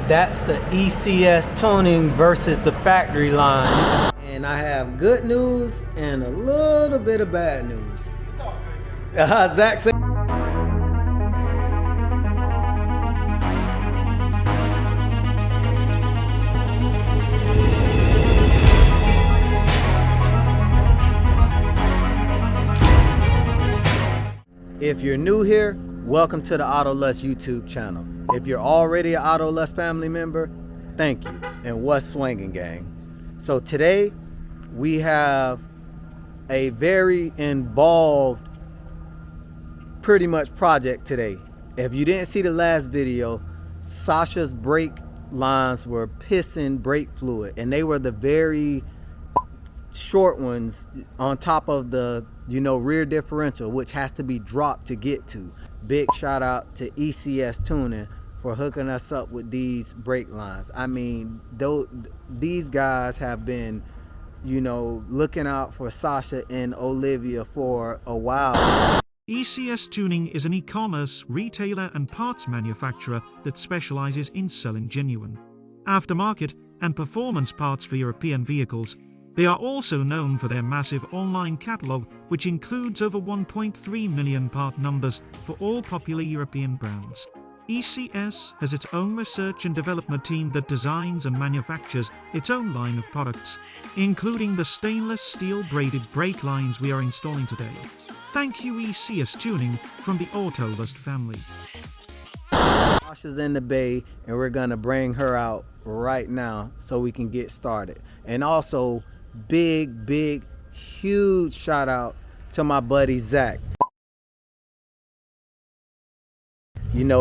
That's the ECS Tuning versus the factory line. And I have good news and a little bit of bad news. It's all good news. Zach said. If you're new here, welcome to the AutoLust YouTube channel. If you're already an AutoLust family member, thank you. And what's swinging, gang? So today we have a very involved pretty much project today. If you didn't see the last video, Sasha's brake lines were pissing brake fluid, and they were the very short ones on top of the rear differential, which has to be dropped to get to. Big shout out to ECS Tuning for hooking us up with these brake lines. I mean, these guys have been looking out for Sasha and Olivia for a while. ECS Tuning is an e-commerce retailer and parts manufacturer that specializes in selling genuine aftermarket and performance parts for European vehicles. They are also known for their massive online catalog, which includes over 1.3 million part numbers for all popular European brands. ECS has its own research and development team that designs and manufactures its own line of products, including the stainless steel braided brake lines we are installing today. Thank you, ECS Tuning, from the AutoLust family. Sasha's in the bay, and we're gonna bring her out right now so we can get started. And also, big, huge shout out to my buddy Zach.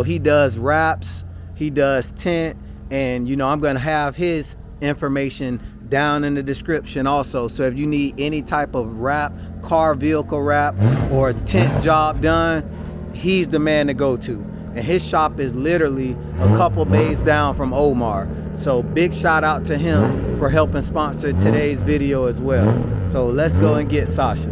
He does wraps, he does tint, and I'm gonna have his information down in the description also. So if you need any type of wrap, vehicle wrap, or tint job done, he's the man to go to. And his shop is literally a couple bays down from Omar. So big shout out to him for helping sponsor today's video as well. So let's go and get Sasha.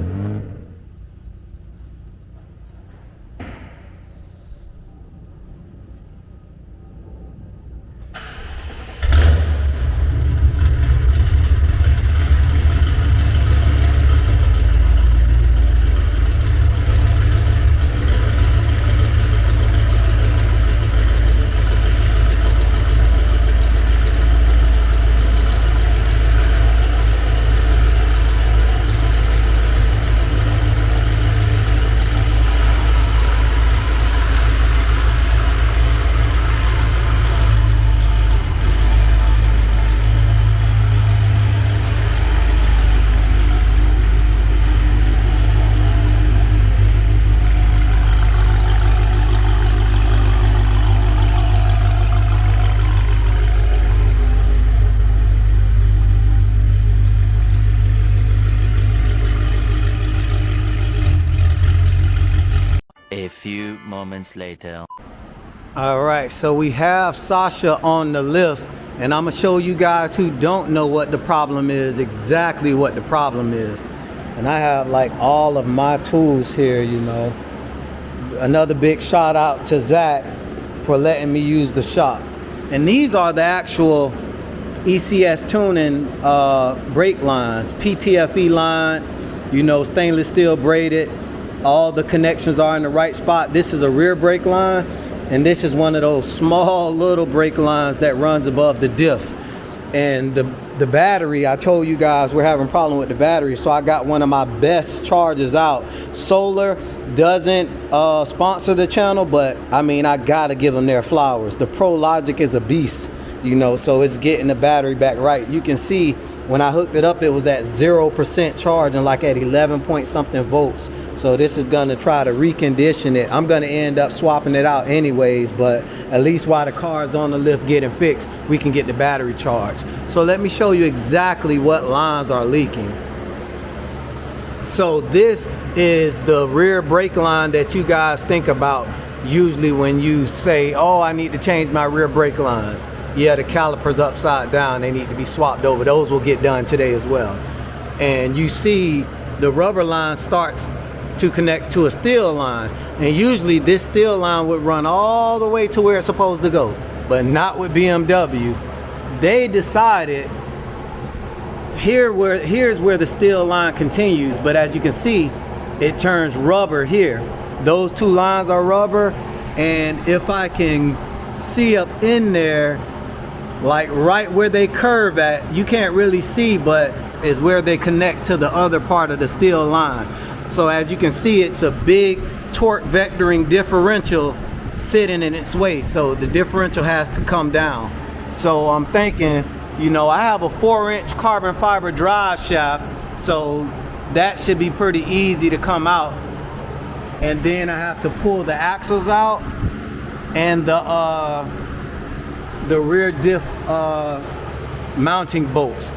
A few moments later. All right, so we have Sasha on the lift, and I'm gonna show you guys who don't know what the problem is, exactly what the problem is. And I have like all of my tools here, Another big shout out to Zach for letting me use the shop. And these are the actual ECS Tuning brake lines, PTFE line, stainless steel braided. All the connections are in the right spot. This is a rear brake line, and this is one of those small little brake lines that runs above the diff. And the battery, I told you guys we're having a problem with the battery, so I got one of my best chargers out. Solar doesn't sponsor the channel, but I mean, I gotta give them their flowers. The Pro Logic is a beast, so it's getting the battery back right. You can see when I hooked it up, it was at 0% charge and like at 11 point something volts. So this is gonna try to recondition it. I'm gonna end up swapping it out anyways, but at least while the car's on the lift getting fixed, we can get the battery charged. So let me show you exactly what lines are leaking. So this is the rear brake line that you guys think about usually when you say, oh, I need to change my rear brake lines. Yeah, the caliper's upside down, they need to be swapped over. Those will get done today as well. And you see the rubber line starts to connect to a steel line, and usually this steel line would run all the way to where it's supposed to go. but not with BMW. They decided here's where the steel line continues, but as you can see, it turns rubber here. Those two lines are rubber, and if I can see up in there, like right where they curve at, you can't really see, but is where they connect to the other part of the steel line. So as you can see, it's a big torque vectoring differential sitting in its way, so the differential has to come down. So I'm thinking, you know, I have a 4-inch carbon fiber drive shaft, so that should be pretty easy to come out. And then I have to pull the axles out and the rear diff mounting bolts.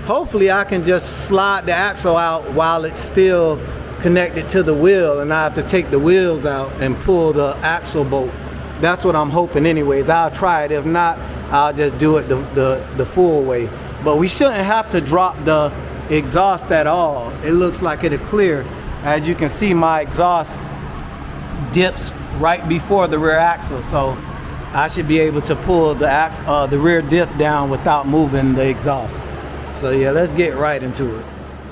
Hopefully I can just slide the axle out while it's still connected to the wheel, and I have to take the wheels out and pull the axle bolt. That's what I'm hoping anyways. I'll try it. If not, I'll just do it the full way. But we shouldn't have to drop the exhaust at all. It looks like it'll clear. As you can see, my exhaust dips right before the rear axle, so I should be able to pull the rear diff down without moving the exhaust. So yeah, let's get right into it.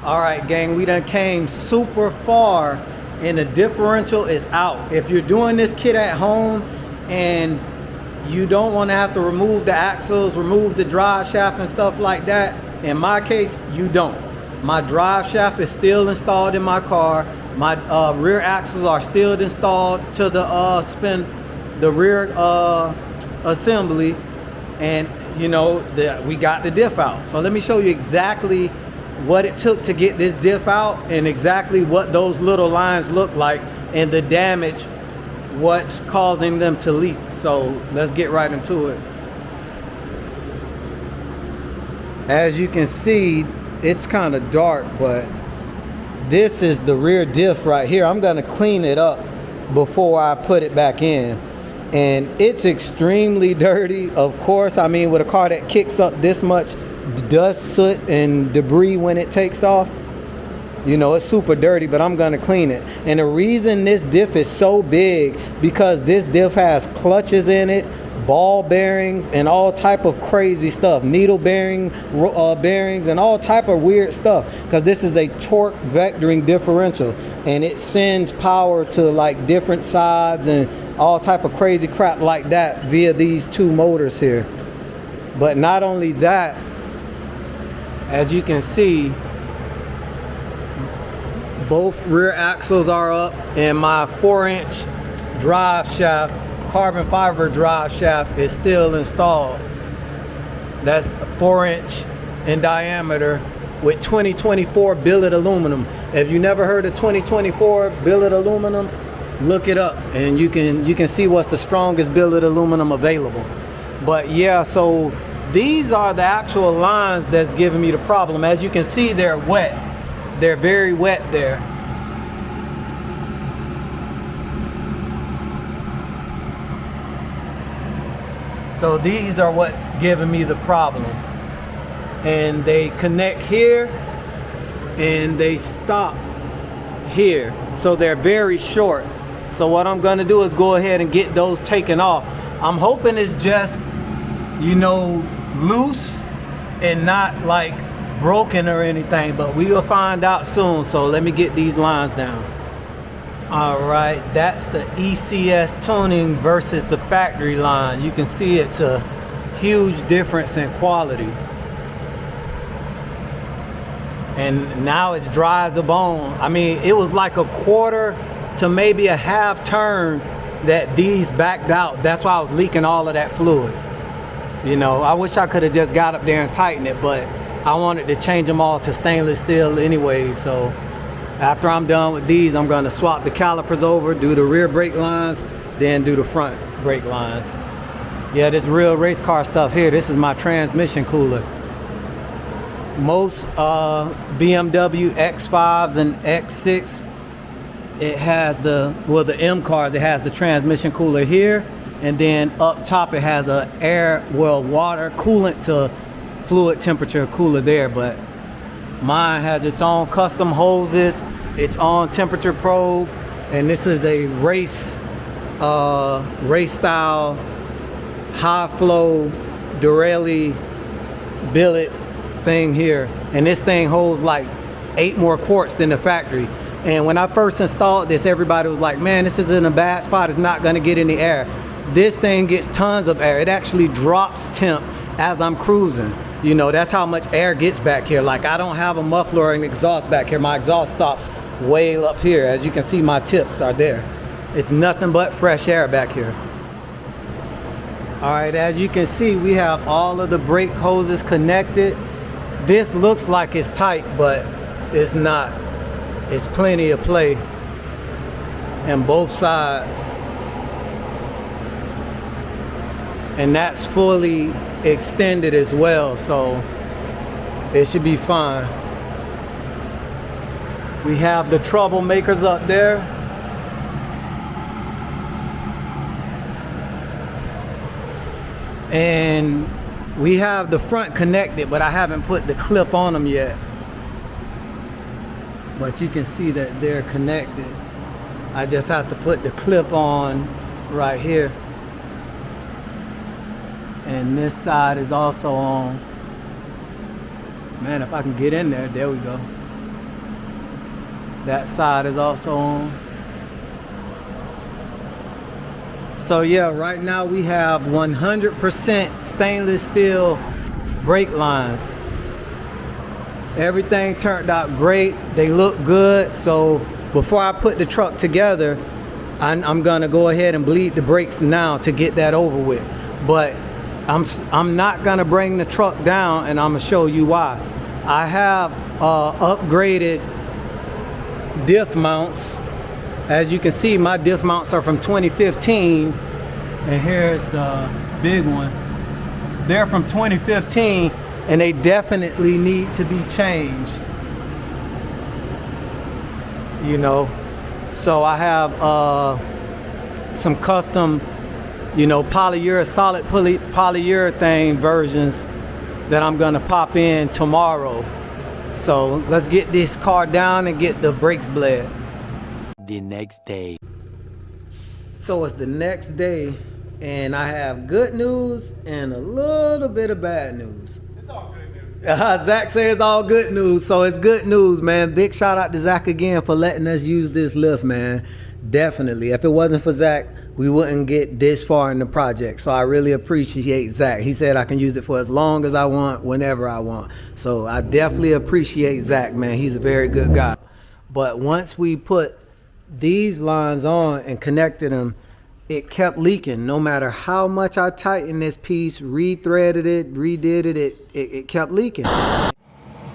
All right, gang, we done came super far and the differential is out. If you're doing this kit at home and you don't want to have to remove the axles, remove the drive shaft and stuff like that, in my case, you don't. My drive shaft is still installed in my car. My rear axles are still installed to the rear assembly, and you know, we got the diff out. So let me show you exactly what it took to get this diff out and exactly what those little lines look like and the damage, what's causing them to leak. So let's get right into it. As you can see, it's kind of dark, but this is the rear diff right here. I'm gonna clean it up before I put it back in. And it's extremely dirty, of course. I mean, with a car that kicks up this much dust, soot, and debris when it takes off, you know, it's super dirty, but I'm gonna clean it. And the reason this diff is so big, because this diff has clutches in it, ball bearings, and all type of crazy stuff, needle bearings, and all type of weird stuff, because this is a torque vectoring differential, and it sends power to like different sides and all type of crazy crap like that via these two motors here. But not only that, as you can see, both rear axles are up, and my 4-inch drive shaft, carbon fiber drive shaft, is still installed. That's 4-inch in diameter with 2024 billet aluminum. If you never heard of 2024 billet aluminum, look it up and you can see what's the strongest billet aluminum available. But yeah, so these are the actual lines that's giving me the problem. As you can see, they're wet. They're very wet there. So these are what's giving me the problem. And they connect here and they stop here. So they're very short. So what I'm gonna do is go ahead and get those taken off. I'm hoping it's just, you know, loose and not like broken or anything, but we will find out soon. So let me get these lines down. All right, that's the ECS Tuning versus the factory line. You can see it's a huge difference in quality. And now it's dry as a bone. I mean, it was like a quarter to maybe a half turn that these backed out. That's why I was leaking all of that fluid. You know, I wish I could have just got up there and tightened it, but I wanted to change them all to stainless steel anyway. So after I'm done with these, I'm gonna swap the calipers over, do the rear brake lines, then do the front brake lines. Yeah, this real race car stuff here, this is my transmission cooler. Most BMW X5s and X6, it has the M cars, it has the transmission cooler here, and then up top it has a water coolant to fluid temperature cooler there, but mine has its own custom hoses, its own temperature probe, and this is a race style high flow Durelli billet thing here, and this thing holds like 8 more quarts than the factory. And when I first installed this, everybody was like, man, this is in a bad spot, it's not gonna get any air. This thing gets tons of air. It actually drops temp as I'm cruising. You know, that's how much air gets back here. Like, I don't have a muffler or an exhaust back here. My exhaust stops way up here. As you can see, my tips are there. It's nothing but fresh air back here. All right, as you can see, we have all of the brake hoses connected. This looks like it's tight, but it's not. It's plenty of play on both sides. And that's fully extended as well, so it should be fine. We have the troublemakers up there. And we have the front connected, but I haven't put the clip on them yet. But you can see that they're connected. I just have to put the clip on right here. And this side is also on. Man, if I can get in there we go. That side is also on. So yeah, right now we have 100% stainless steel brake lines. Everything turned out great. They look good. So before I put the truck together, I'm gonna go ahead and bleed the brakes now to get that over with. But I'm not gonna bring the truck down, and I'm gonna show you why. I have upgraded diff mounts. As you can see, my diff mounts are from 2015, and here's the big one. They're from 2015, and they definitely need to be changed. You know, so I have some custom, you know, solid polyurethane versions that I'm gonna pop in tomorrow. So let's get this car down and get the brakes bled. The next day. So it's the next day, and I have good news and a little bit of bad news. It's all good news. Zach says it's all good news, so it's good news, man. Big shout out to Zach again for letting us use this lift, man. Definitely. If it wasn't for Zach, we wouldn't get this far in the project. So I really appreciate Zach. He said I can use it for as long as I want, whenever I want. So I definitely appreciate Zach, man. He's a very good guy. But once we put these lines on and connected them, it kept leaking. No matter how much I tightened this piece, rethreaded it, redid it, it kept leaking.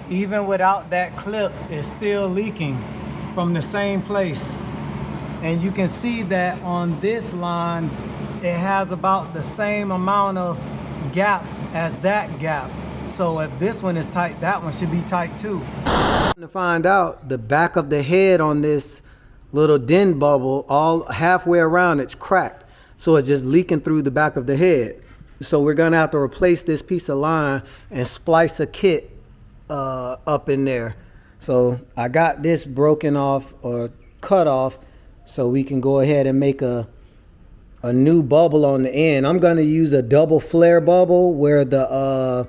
Even without that clip, it's still leaking from the same place. And you can see that on this line, it has about the same amount of gap as that gap. So if this one is tight, that one should be tight too. To find out, the back of the head on this little dent bubble, all halfway around, it's cracked. So it's just leaking through the back of the head. So we're gonna have to replace this piece of line and splice a kit up in there. So I got this broken off or cut off, so we can go ahead and make a new bubble on the end. I'm gonna use a double flare bubble where the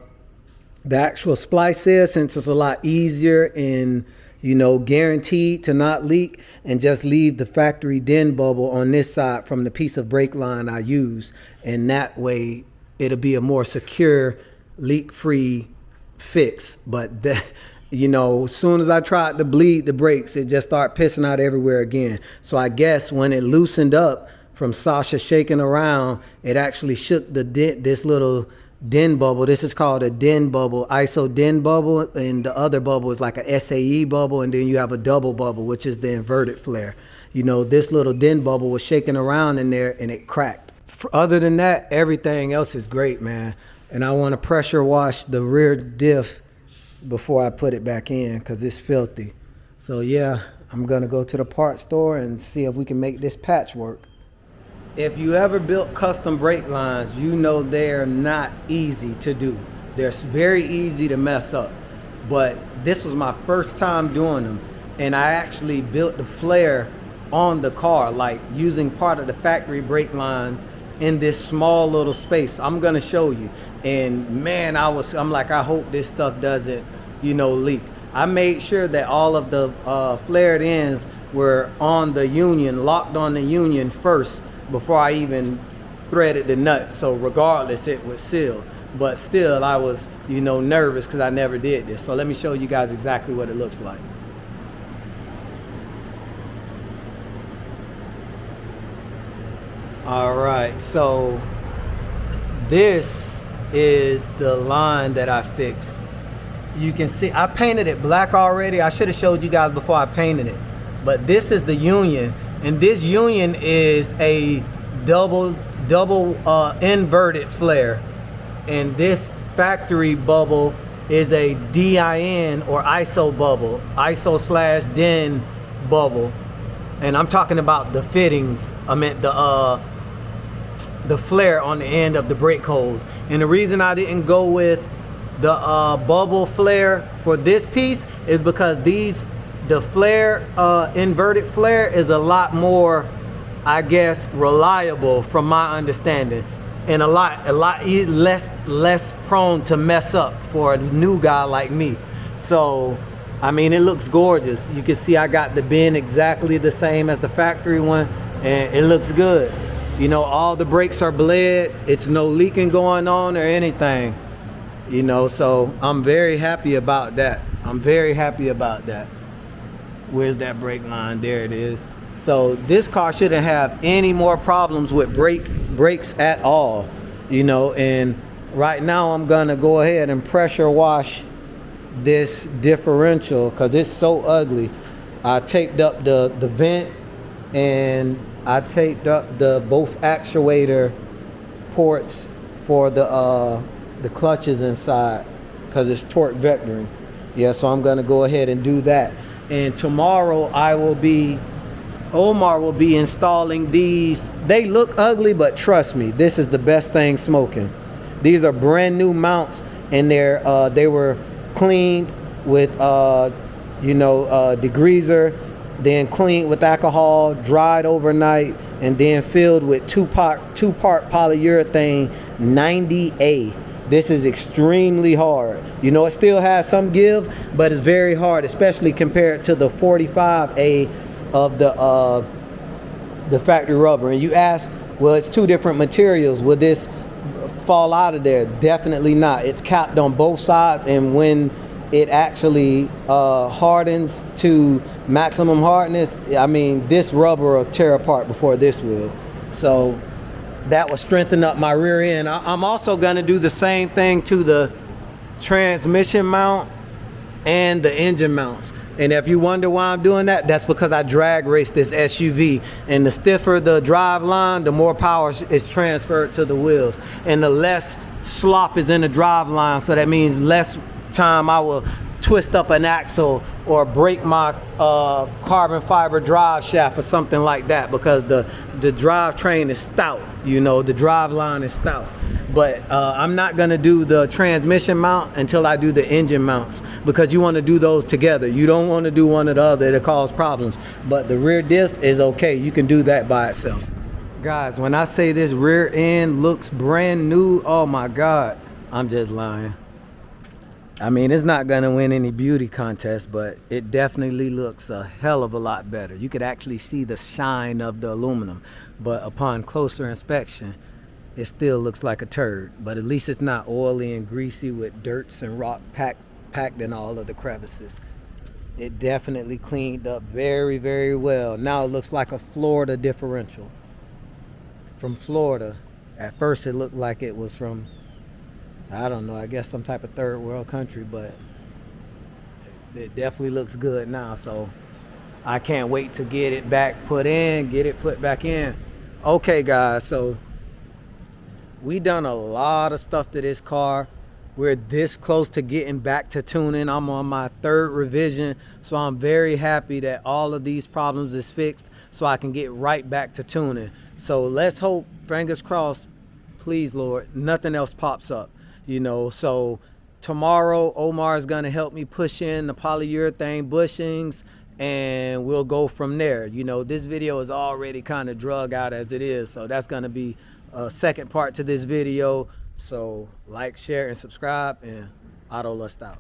actual splice is, since it's a lot easier and, you know, guaranteed to not leak, and just leave the factory dent bubble on this side from the piece of brake line I use. And that way it'll be a more secure, leak-free fix. But that, you know, as soon as I tried to bleed the brakes, it just started pissing out everywhere again. So I guess when it loosened up from Sasha shaking around, it actually shook this little dent bubble. This is called a dent bubble, ISO dent bubble, and the other bubble is like a SAE bubble, and then you have a double bubble, which is the inverted flare. You know, this little dent bubble was shaking around in there and it cracked. Other than that, everything else is great, man. And I want to pressure wash the rear diff before I put it back in, because it's filthy. So yeah, I'm gonna go to the parts store and see if we can make this patch work. If you ever built custom brake lines, you know they're not easy to do. They're very easy to mess up. But this was my first time doing them, and I actually built the flare on the car, like using part of the factory brake line in this small little space. I'm gonna show you. And man, I'm like, I hope this stuff doesn't, you know, leak. I made sure that all of the flared ends were on the union, locked on the union first before I even threaded the nut. So regardless, it would seal. But still, I was, you know, nervous because I never did this. So let me show you guys exactly what it looks like. All right, so this is the line that I fixed. You can see I painted it black already. I should have showed you guys before I painted it. But this is the union, and this union is a double inverted flare. And this factory bubble is a DIN or ISO bubble, ISO/DIN bubble. And I'm talking about the fittings. I meant the flare on the end of the brake hose. And the reason I didn't go with the bubble flare for this piece is because the flare, inverted flare is a lot more, I guess, reliable from my understanding, and a lot less prone to mess up for a new guy like me. So I mean, it looks gorgeous. You can see I got the bin exactly the same as the factory one, and it looks good. You know, all the brakes are bled. It's no leaking going on or anything. You know, so I'm very happy about that. I'm very happy about that. Where's that brake line? There it is. So this car shouldn't have any more problems with brakes at all. You know, and right now I'm gonna go ahead and pressure wash this differential because it's so ugly. I taped up the vent, and I taped up the both actuator ports for the clutches inside because it's torque vectoring. Yeah, so I'm gonna go ahead and do that. And tomorrow Omar will be installing these. They look ugly, but trust me, this is the best thing smoking. These are brand new mounts, and they were cleaned with degreaser, then cleaned with alcohol, dried overnight, and then filled with two-part polyurethane 90A. This is extremely hard. You know, it still has some give, but it's very hard, especially compared to the 45A of the factory rubber. And you ask, well, it's two different materials. Will this fall out of there? Definitely not. It's capped on both sides, and when it actually hardens to maximum hardness, I mean, this rubber will tear apart before this will. So that will strengthen up my rear end. I'm also gonna do the same thing to the transmission mount and the engine mounts. And if you wonder why I'm doing that, that's because I drag race this SUV. And the stiffer the drive line, the more power is transferred to the wheels. And the less slop is in the drive line, so that means less time I will twist up an axle or break my carbon fiber drive shaft or something like that, because the drivetrain is stout. You know, the drive line is stout. But I'm not gonna do the transmission mount until I do the engine mounts, because you wanna do those together. You don't wanna do one or the other, it'll cause problems. But the rear diff is okay, you can do that by itself. Guys, when I say this rear end looks brand new, oh my God, I'm just lying. I mean, it's not gonna win any beauty contest, but it definitely looks a hell of a lot better. You could actually see the shine of the aluminum, but upon closer inspection, it still looks like a turd. But at least it's not oily and greasy with dirts and rock packed in all of the crevices. It definitely cleaned up very, very well. Now it looks like a Florida differential. From Florida. At first it looked like it was from, I don't know, I guess some type of third world country, but it definitely looks good now. So I can't wait to get it put back in. Okay guys, so we done a lot of stuff to this car. We're this close to getting back to tuning. I'm on my third revision, so I'm very happy that all of these problems is fixed so I can get right back to tuning. So let's hope, fingers crossed, please Lord, nothing else pops up. You know, so tomorrow Omar is gonna help me push in the polyurethane bushings and we'll go from there. You know, this video is already kind of drug out as it is, so that's going to be a second part to this video. So like, share, and subscribe, and AutoLust out.